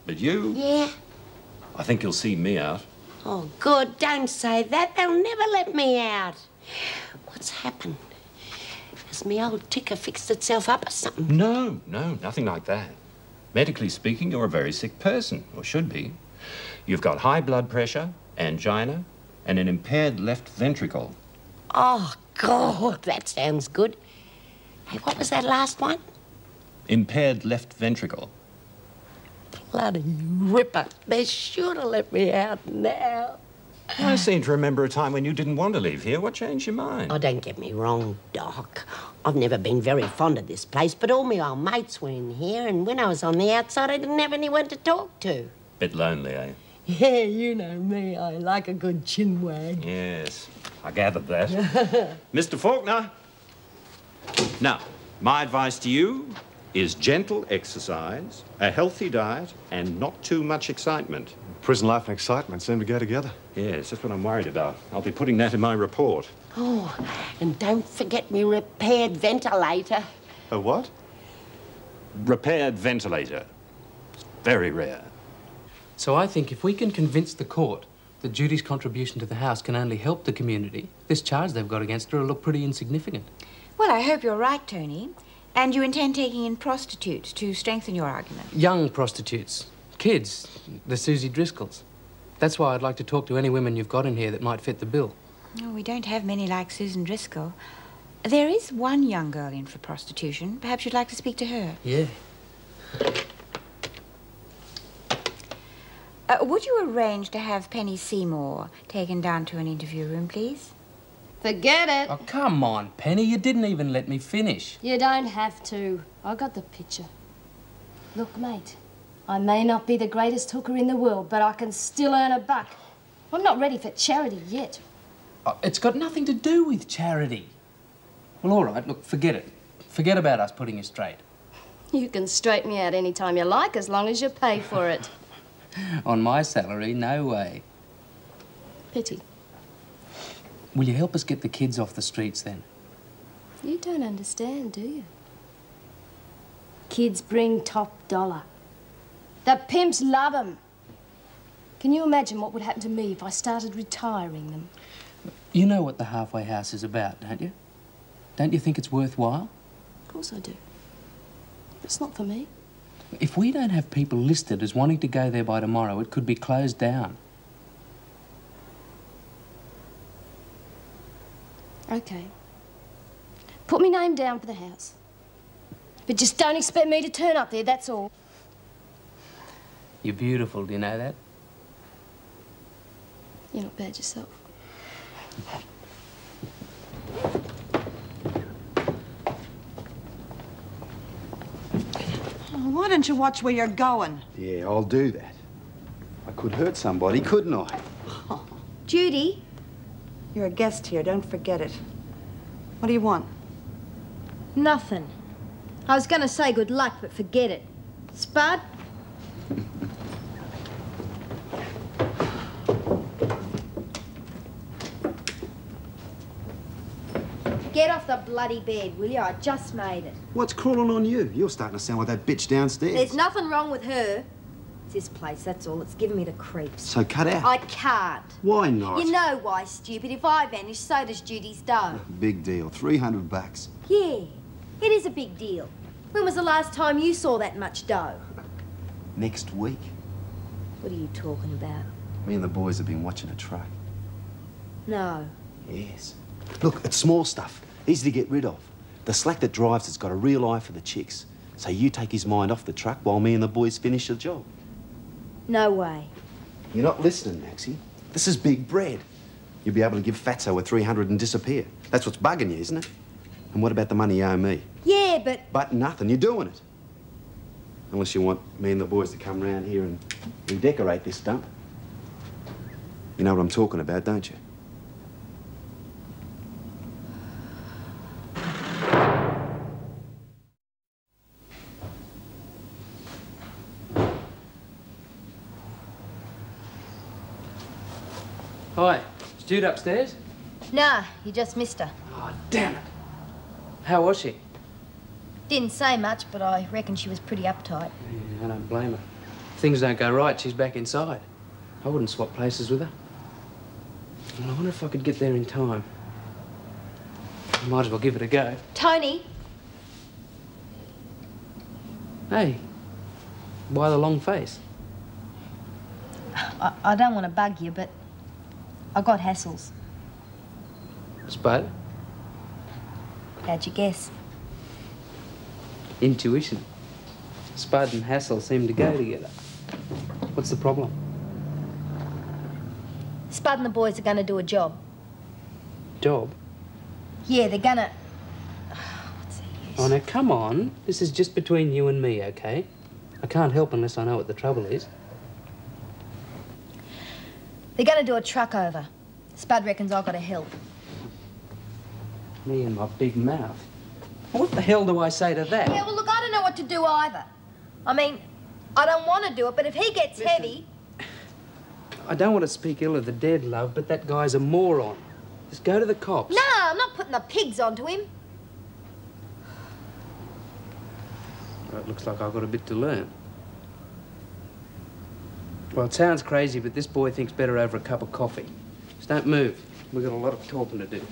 But you? Yeah? I think you'll see me out. Oh, good. Don't say that. They'll never let me out. What's happened? Has me old ticker fixed itself up or something? No, nothing like that. Medically speaking, you're a very sick person, or should be. You've got high blood pressure, angina, and an impaired left ventricle. Oh, God, that sounds good. Hey, what was that last one? Impaired left ventricle. Bloody ripper. They're sure to let me out now. I seem to remember a time when you didn't want to leave here. What changed your mind? Oh, don't get me wrong, Doc. I've never been very fond of this place, but all my old mates were in here, and when I was on the outside, I didn't have anyone to talk to. Bit lonely, eh? Yeah, you know me. I like a good chin wag. Yes, I gathered that. Mr. Faulkner. Now, my advice to you is gentle exercise, a healthy diet, and not too much excitement. Prison life and excitement seem to go together. Yes, that's what I'm worried about. I'll be putting that in my report. Oh, and don't forget me repaired ventilator. A what? Repaired ventilator. It's very rare. So I think if we can convince the court that Judy's contribution to the house can only help the community, this charge they've got against her will look pretty insignificant. Well, I hope you're right, Tony. And you intend taking in prostitutes to strengthen your argument? Young prostitutes. Kids. The Susie Driscolls. That's why I'd like to talk to any women you've got in here that might fit the bill. Oh, we don't have many like Susan Driscoll. There is one young girl in for prostitution. Perhaps you'd like to speak to her. Yeah. Would you arrange to have Penny Seymour taken down to an interview room, please? Forget it. Oh, come on, Penny. You didn't even let me finish. You don't have to. I got the picture. Look, mate, I may not be the greatest hooker in the world, but I can still earn a buck. I'm not ready for charity yet. Oh, it's got nothing to do with charity. Well, all right, look, forget it. Forget about us putting you straight. You can straighten me out any time you like, as long as you pay for it. On my salary, no way. Pity. Will you help us get the kids off the streets, then? You don't understand, do you? Kids bring top dollar. The pimps love 'em. Can you imagine what would happen to me if I started retiring them? You know what the halfway house is about, don't you? Don't you think it's worthwhile? Of course I do. It's not for me. If we don't have people listed as wanting to go there by tomorrow, it could be closed down. Okay. Put me name down for the house. But just don't expect me to turn up there, that's all. You're beautiful, do you know that? You're not bad yourself. Why don't you watch where you're going? Yeah, I'll do that. I could hurt somebody, couldn't I? Oh. Judy? You're a guest here, don't forget it. What do you want? Nothing. I was going to say good luck, but forget it. Spud? Get off the bloody bed, will you? I just made it. What's crawling on you? You're starting to sound like that bitch downstairs. There's nothing wrong with her. It's this place, that's all. It's giving me the creeps. So cut out. I can't. Why not? You know why, stupid. If I vanish, so does Judy's dough. Big deal. $300. Yeah, it is a big deal. When was the last time you saw that much dough? Next week. What are you talking about? Me and the boys have been watching a truck. No. Yes. Look, it's small stuff. Easy to get rid of. The slack that drives has got a real eye for the chicks. So you take his mind off the truck while me and the boys finish the job. No way. You're not listening, Maxie. This is big bread. You'll be able to give Fatso a 300 and disappear. That's what's bugging you, isn't it? And what about the money you owe me? Yeah, but... But nothing. You're doing it. Unless you want me and the boys to come round here and redecorate this dump. You know what I'm talking about, don't you? Hi, is Jude upstairs? Nah, you just missed her. Oh, damn it. How was she? Didn't say much, but I reckon she was pretty uptight. Yeah, I don't blame her. If things don't go right, she's back inside. I wouldn't swap places with her. Well, I wonder if I could get there in time. I might as well give it a go. Tony! Hey, why the long face? I don't want to bug you, but I got hassles. Spud? How'd you guess? Intuition. Spud and hassle seem to go together. What's the problem? Spud and the boys are going to do a job. Job? Yeah, they're gonna... What's the use? Oh, now, come on. This is just between you and me, okay? I can't help unless I know what the trouble is. They're going to do a truck over. Spud reckons I've got to help. Me and my big mouth. What the hell do I say to that? Yeah, well, look, I don't know what to do either. I mean, I don't want to do it, but if he gets heavy... I don't want to speak ill of the dead, love, but that guy's a moron. Just go to the cops. No, I'm not putting the pigs onto him. Well, it looks like I've got a bit to learn. Well, it sounds crazy, but this boy thinks better over a cup of coffee. Just don't move. We've got a lot of talking to do.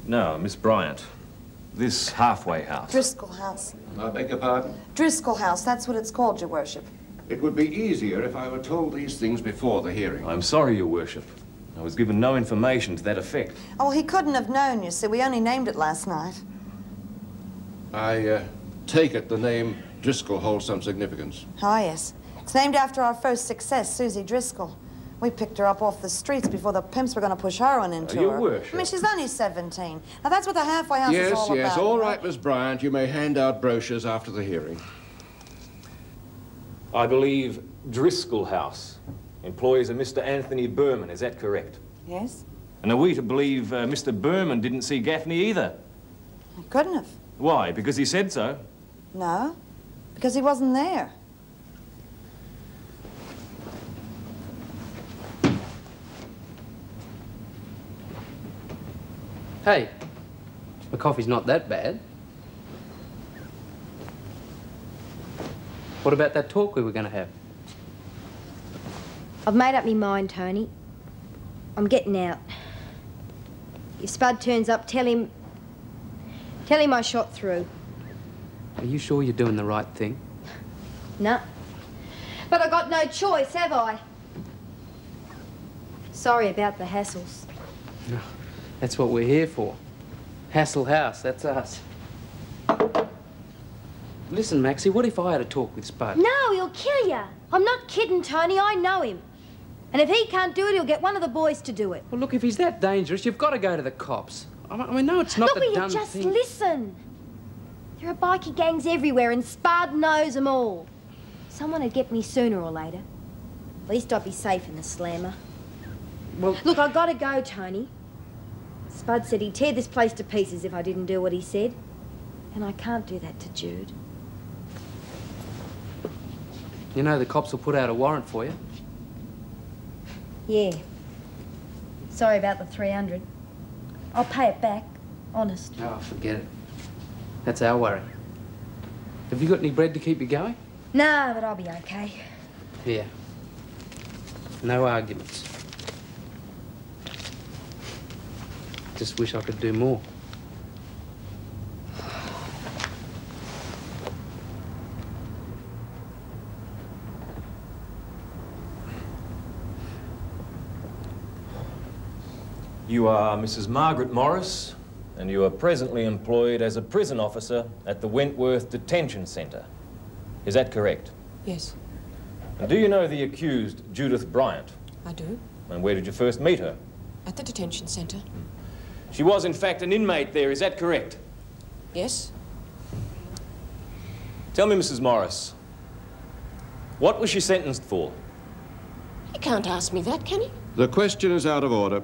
Now, Miss Bryant, this halfway house. Driscoll House. I beg your pardon? Driscoll House, that's what it's called, Your Worship. It would be easier if I were told these things before the hearing. I'm sorry, Your Worship. I was given no information to that effect. Oh, well, he couldn't have known, you see. We only named it last night. I take it the name Driscoll holds some significance. Oh, yes. It's named after our first success, Susie Driscoll. We picked her up off the streets before the pimps were going to push heroin into her. Your Worship. I mean, she's only 17. Now, that's what the halfway house is all about. Yes, all right, Miss Bryant. You may hand out brochures after the hearing. I believe Driscoll House employs a Mr. Anthony Berman. Is that correct? Yes. And are we to believe Mr. Berman didn't see Gaffney either? He couldn't have. Why? Because he said so? No, because he wasn't there. Hey, the coffee's not that bad. What about that talk we were going to have? I've made up my mind, Tony. I'm getting out. If Spud turns up, tell him I shot through. Are you sure you're doing the right thing? No. But I got no choice, have I? Sorry about the hassles. No, that's what we're here for. Hassle House, that's us. Listen, Maxie, what if I had a talk with Spud? No, he'll kill you. I'm not kidding, Tony. I know him. And if he can't do it, he'll get one of the boys to do it. Well, look, if he's that dangerous, you've got to go to the cops. I mean, no, it's not Look, the will done you just thing. listen? There are bikie gangs everywhere, and Spud knows them all. Someone would get me sooner or later. At least I'd be safe in the slammer. Well, look, I've got to go, Tony. Spud said he'd tear this place to pieces if I didn't do what he said. And I can't do that to Jude. You know the cops will put out a warrant for you. Yeah. Sorry about the 300. I'll pay it back, honest. Oh, forget it. That's our worry. Have you got any bread to keep you going? No, but I'll be okay. Yeah. No arguments. Just wish I could do more. You are Mrs. Margaret Morris, and you are presently employed as a prison officer at the Wentworth Detention Centre. Is that correct? Yes, And do you know the accused, Judith Bryant? I do. And where did you first meet her? At the detention centre. She was, in fact, an inmate there. Is that correct? Yes. Tell me, Mrs. Morris, what was she sentenced for? He can't ask me that, can he? The question is out of order.